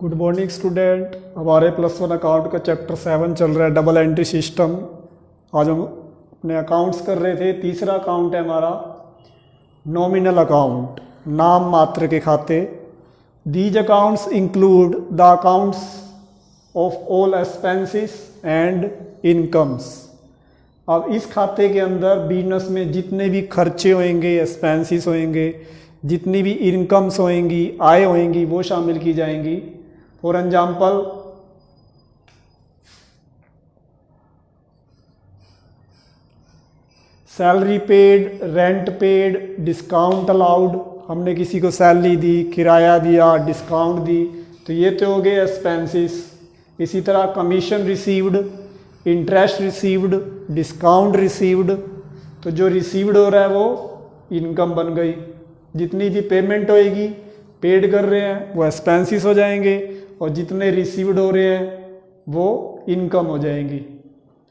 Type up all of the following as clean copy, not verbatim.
Good morning student. हमारे +1 account का chapter 7 चल रहा है, डबल एंट्री सिस्टम। आज हम अपने अकाउंट्स कर रहे थे। तीसरा अकाउंट है हमारा नॉमिनल अकाउंट, नाम मात्र के खाते। These accounts include the accounts of all expenses and incomes. अब इस खाते के अंदर बिजनेस में जितने भी खर्चे होंगे, एक्सपेंसेस होंगे, जितनी भी इनकम्स होंगी, आय होंगी, वो शामिल की जाएंगी। For example, salary paid, rent paid, discount allowed. हमने किसी को सैलरी दी, किराया दिया, डिस्काउंट दी, तो ये तो हो गए एक्सपेंसेस। इसी तरह commission received, interest received, discount received, तो जो रिसीव्ड हो रहा है वो इनकम बन गई। जितनी भी पेमेंट होएगी, पेड कर रहे हैं, वो एक्सपेंसेस हो जाएंगे, और जितने रिसीव्ड हो रहे हैं वो इनकम हो जाएंगी।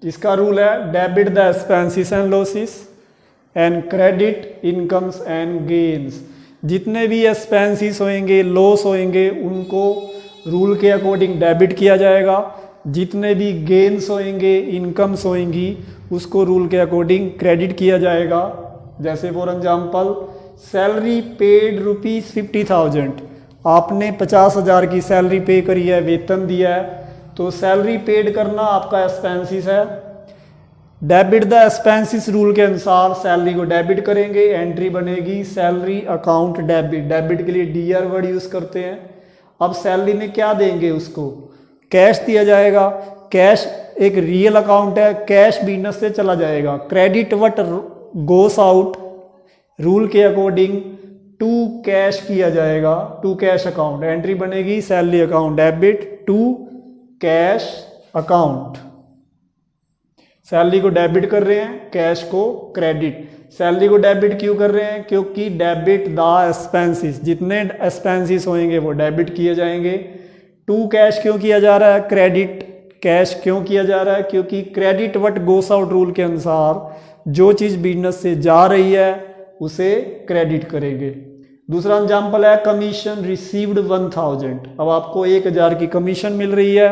इसका रूल है debit the expenses and losses and credit incomes and gains. जितने भी एक्सपेंसेस होंगे, लॉस होंगे, उनको रूल के अकॉर्डिंग डेबिट किया जाएगा। जितने भी गेन्स होंगे, इनकम्स होंगी, उसको रूल के अकॉर्डिंग क्रेडिट किया जाएगा। जैसे फॉर एग्जाम्पल, सैलरी पेड ₹50,000, आपने 50,000 की सैलरी पे करी है, वेतन दिया है, तो सैलरी पेड करना आपका एक्सपेंसेस है। डेबिट द एक्सपेंसेस रूल के अनुसार सैलरी को डेबिट करेंगे, एंट्री बनेगी सैलरी अकाउंट डेबिट। डेबिट के लिए डीआर वर्ड यूज़ करते हैं। अब सैलरी में क्या देंगे, उसको कैश दिया जाएगा। कैश एक रियल अकाउंट है, कैश बिजनेस से चला जाएगा। Credit what goes out, rule के अकॉर्डिंग टू कैश किया जाएगा, टू कैश अकाउंट। एंट्री बनेगी salary account debit to cash account. Salary को डेबिट कर रहे हैं, कैश को क्रेडिट। सैलरी को डेबिट क्यों कर रहे हैं? क्योंकि डेबिट द एक्सपेंसेस, जितने एक्सपेंसेस होंगे वो डेबिट किए जाएंगे। टू कैश क्यों किया जा रहा है? क्रेडिट कैश क्यों किया जा रहा है? क्योंकि credit what goes out rule के अनुसार जो चीज़ बिजनेस से जा रही है उसे क्रेडिट करेंगे। दूसरा एग्जाम्पल है कमीशन रिसीव्ड 1,000। अब आपको 1,000 की कमीशन मिल रही है,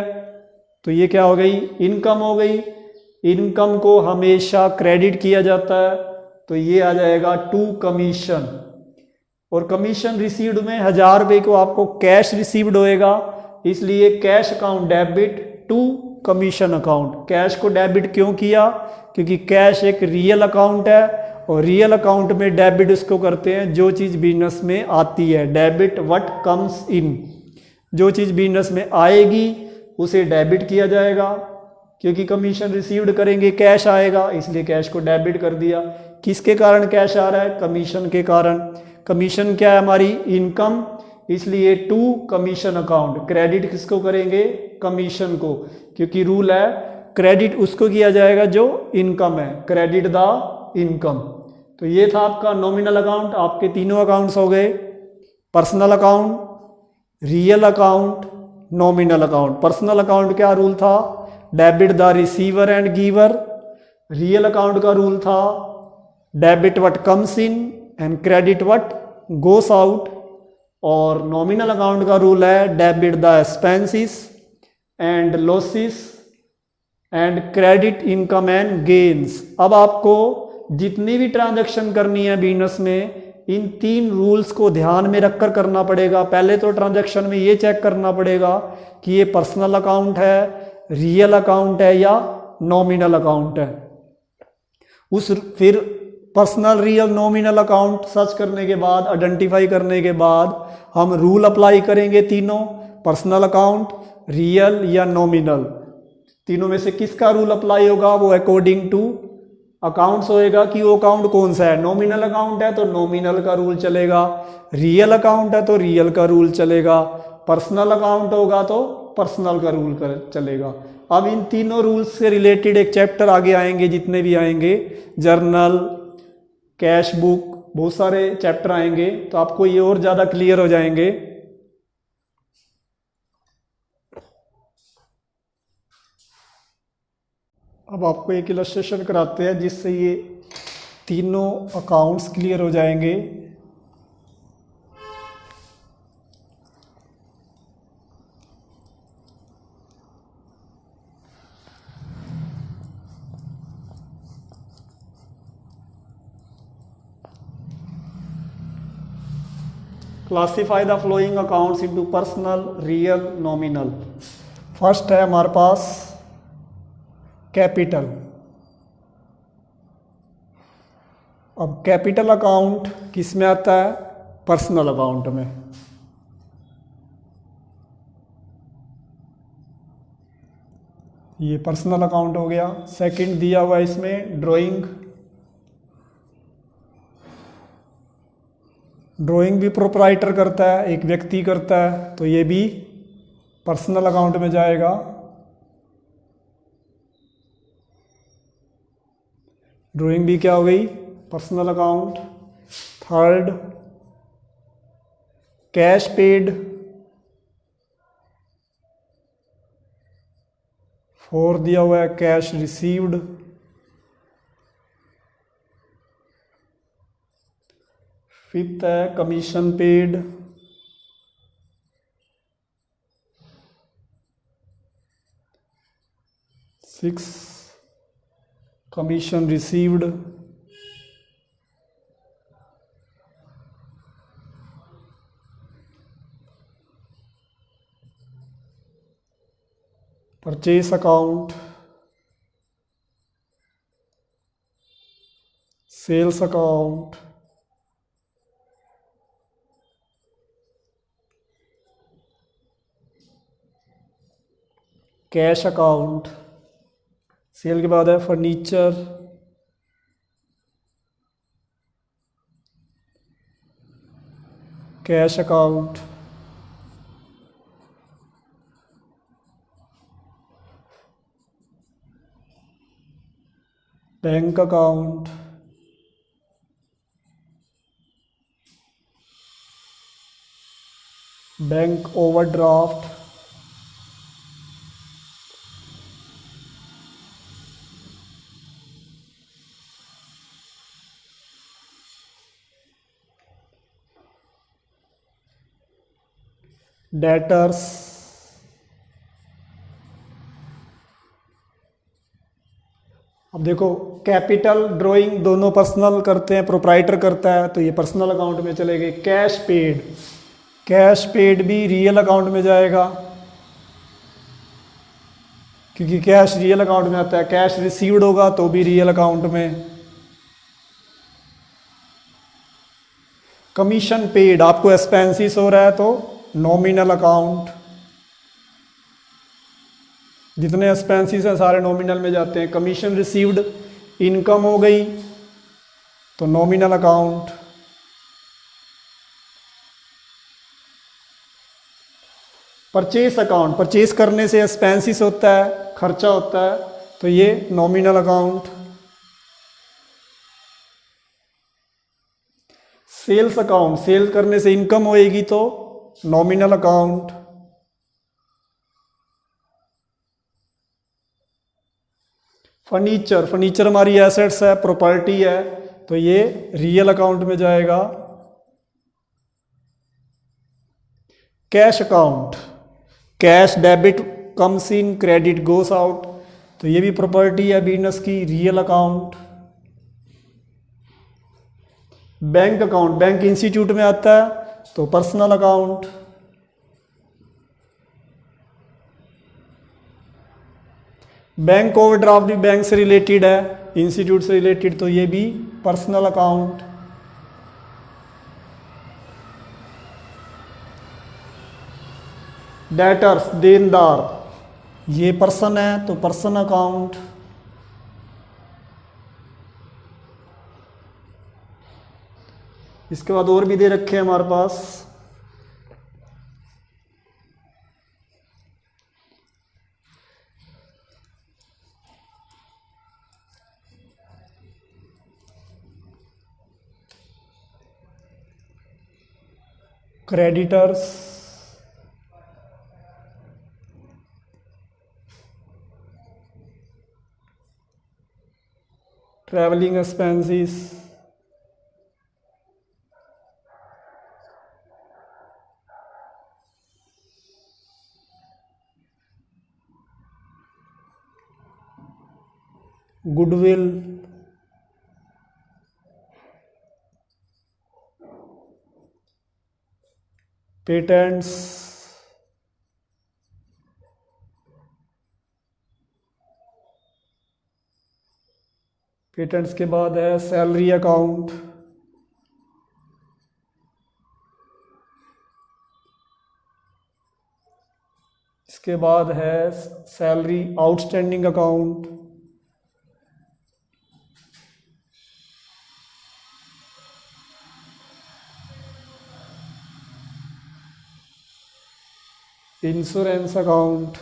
तो ये क्या हो गई? इनकम हो गई। इनकम को हमेशा क्रेडिट किया जाता है, तो ये आ जाएगा टू कमीशन। और कमीशन रिसीव्ड में 1,000 रुपये को आपको कैश रिसीव्ड होएगा, इसलिए cash account debit to commission account. Cash को डेबिट क्यों किया? क्योंकि कैश एक रियल अकाउंट है, और रियल अकाउंट में डेबिट उसको करते हैं जो चीज़ बिजनेस में आती है। डेबिट व्हाट कम्स इन, जो चीज़ बिजनेस में आएगी उसे डेबिट किया जाएगा। क्योंकि कमीशन रिसीव्ड करेंगे, कैश आएगा, इसलिए कैश को डेबिट कर दिया। किसके कारण कैश आ रहा है? कमीशन के कारण। कमीशन क्या है हमारी? इनकम, इसलिए टू कमीशन अकाउंट। क्रेडिट किसको करेंगे? कमीशन को, क्योंकि रूल है क्रेडिट उसको किया जाएगा जो इनकम है। Credit the income. तो ये था आपका नॉमिनल अकाउंट। आपके तीनों अकाउंट्स हो गए, personal account, real account, nominal account. Personal account क्या रूल था? Debit the receiver and giver. Real account का रूल था debit what comes in and credit what goes out. और नॉमिनल अकाउंट का रूल है debit the expenses and losses and credit income and gains. अब आपको जितनी भी ट्रांजैक्शन करनी है बिजनेस में, इन 3 रूल्स को ध्यान में रखकर करना पड़ेगा। पहले तो ट्रांजैक्शन में ये चेक करना पड़ेगा कि ये पर्सनल अकाउंट है, रियल अकाउंट है या नॉमिनल अकाउंट है। फिर personal, real, nominal account search करने के बाद, आइडेंटिफाई करने के बाद हम रूल अप्लाई करेंगे तीनों, पर्सनल अकाउंट, रियल या नॉमिनल। तीनों में से किसका रूल अप्लाई होगा? वो अकॉर्डिंग टू अकाउंट्स होएगा कि वो अकाउंट कौन सा है। नॉमिनल अकाउंट है तो नॉमिनल का रूल चलेगा, रियल अकाउंट है तो रियल का रूल चलेगा, पर्सनल अकाउंट होगा तो पर्सनल का रूल चलेगा। अब इन तीनों रूल्स से रिलेटेड एक चैप्टर आगे आएंगे, जितने भी आएंगे, जर्नल, कैश बुक, बहुत सारे चैप्टर आएंगे, तो आपको ये और ज़्यादा क्लियर हो जाएंगे। अब आपको एक इलस्ट्रेशन कराते हैं जिससे ये तीनों अकाउंट्स क्लियर हो जाएंगे। Classify the flowing accounts into personal, real, nominal. First है हमारे पास कैपिटल। अब कैपिटल अकाउंट किस में आता है? पर्सनल अकाउंट में। ये पर्सनल अकाउंट हो गया। सेकंड दिया हुआ है इसमें ड्राइंग। ड्राइंग भी प्रोप्राइटर करता है, एक व्यक्ति करता है, तो ये भी पर्सनल अकाउंट में जाएगा। ड्राइंग भी क्या हो गई? Personal account. Third cash paid. Fourth दिया हुआ है कैश रिसीव्ड। फिफ्थ है commission paid. Six commission received. Purchase account, sales account, cash account. Sale के बाद है furniture, cash account, bank account, bank overdraft, debtors, अब देखो कैपिटल ड्राइंग दोनों पर्सनल करते हैं, प्रोप्राइटर करता है, तो ये पर्सनल अकाउंट में चले गए। कैश पेड, कैश पेड भी रियल अकाउंट में जाएगा क्योंकि कैश रियल अकाउंट में आता है। कैश रिसीव्ड होगा तो भी रियल अकाउंट में। कमीशन पेड आपको एक्सपेंसिस हो रहा है तो नॉमिनल अकाउंट। जितने एक्सपेंसिस हैं सारे नॉमिनल में जाते हैं। कमीशन रिसीव्ड इनकम हो गई तो nominal account. Purchase account, purchase करने से एक्सपेंसिस होता है, खर्चा होता है, तो ये nominal account. Sales account, sale करने से इनकम होएगी तो नॉमिनल अकाउंट। फर्नीचर, फर्नीचर हमारी एसेट्स है, प्रॉपर्टी है, तो ये रियल अकाउंट में जाएगा। Cash account, cash debit comes in, credit goes out, तो ये भी प्रॉपर्टी है बिजनेस की, real account. Bank account, bank institute में आता है तो पर्सनल अकाउंट। बैंक ओवरड्राफ्ट भी बैंक से रिलेटेड है, इंस्टीट्यूट से रिलेटेड, तो ये भी पर्सनल अकाउंट। डेटर्स, देनदार, ये पर्सन है तो पर्सन अकाउंट। इसके बाद और भी दे रखे हैं हमारे पास। Creditors, travelling expenses, goodwill, patents, patents के बाद है सैलरी अकाउंट, इसके बाद है salary outstanding account, insurance account,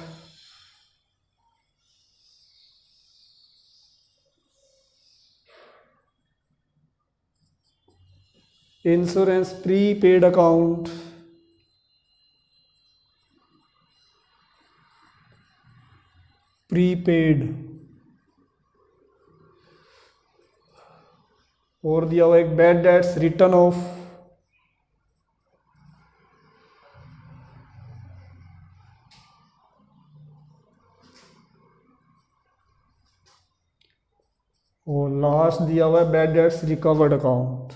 insurance prepaid account, prepaid, और दिया हुआ एक बैड डेट्स रिटर्न ऑफ, और लास्ट दिया हुआ है बैड डेट्स रिकवर्ड अकाउंट।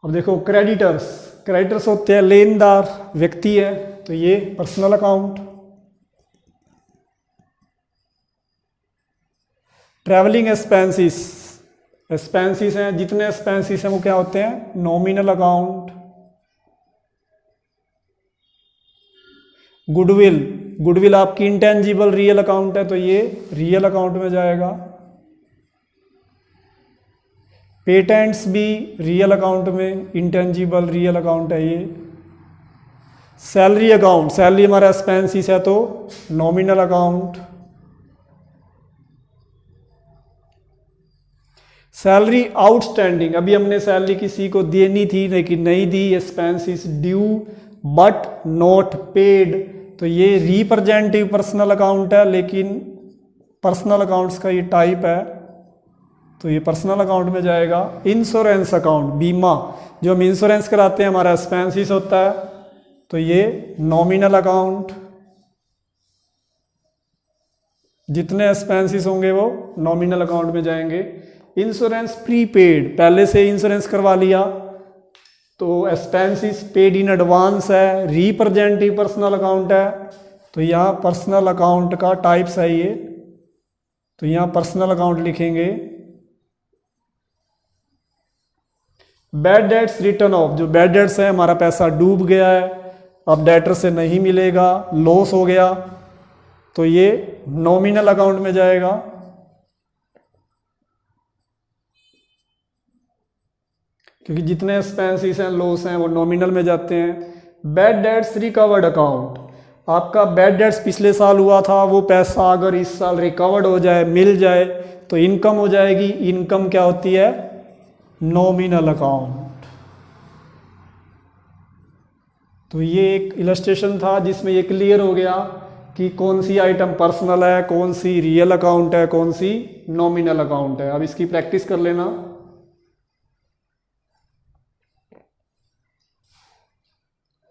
अब देखो क्रेडिटर्स, क्रेडिटर्स होते हैं लेनदार व्यक्ति है, तो ये personal account. Travelling expenses, expenses हैं जितने एक्सपेंसेस हैं वो क्या होते हैं, नॉमिनल अकाउंट। गुडविल, गुडविल आपकी इंटेंजिबल रियल अकाउंट है, तो ये रियल अकाउंट में जाएगा। पेटेंट्स भी रियल अकाउंट में, इंटेंजिबल रियल अकाउंट है ये। सैलरी अकाउंट, सैलरी हमारा एक्सपेंसेस है तो नॉमिनल अकाउंट। सैलरी आउटस्टैंडिंग, अभी हमने सैलरी किसी को देनी थी लेकिन नहीं दी, expenses due but not paid, तो ये रिप्रेजेंटेटिव पर्सनल अकाउंट है, लेकिन पर्सनल अकाउंट्स का ये टाइप है, तो ये पर्सनल अकाउंट में जाएगा। इंश्योरेंस अकाउंट, बीमा, जो हम इंश्योरेंस कराते हैं हमारा एक्सपेंसेस होता है, तो ये नॉमिनल अकाउंट। जितने एक्सपेंसेस होंगे वो नॉमिनल अकाउंट में जाएंगे। इंश्योरेंस प्रीपेड, पहले से इंश्योरेंस करवा लिया तो एक्सपेंसेस पेड इन एडवांस है, रिप्रेजेंटेटिव पर्सनल अकाउंट है, तो यहाँ पर्सनल अकाउंट का टाइप्स है ये, तो यहाँ पर्सनल अकाउंट लिखेंगे। बैड डेट्स रिटर्न ऑफ, जो बैड डेट्स है हमारा पैसा डूब गया है, अब डेटर से नहीं मिलेगा, लॉस हो गया, तो ये नॉमिनल अकाउंट में जाएगा। क्योंकि जितने एक्सपेंसेस हैं लॉस हैं वो नॉमिनल में जाते हैं। बैड डेट्स रिकवर्ड अकाउंट, आपका बैड डेट्स पिछले साल हुआ था, वो पैसा अगर इस साल रिकवर्ड हो जाए, मिल जाए, तो इनकम हो जाएगी। इनकम क्या होती है, नॉमिनल अकाउंट। तो ये एक इलस्ट्रेशन था जिसमें ये क्लियर हो गया कि कौन सी आइटम पर्सनल है, कौन सी रियल अकाउंट है, कौन सी नॉमिनल अकाउंट है। अब इसकी प्रैक्टिस कर लेना।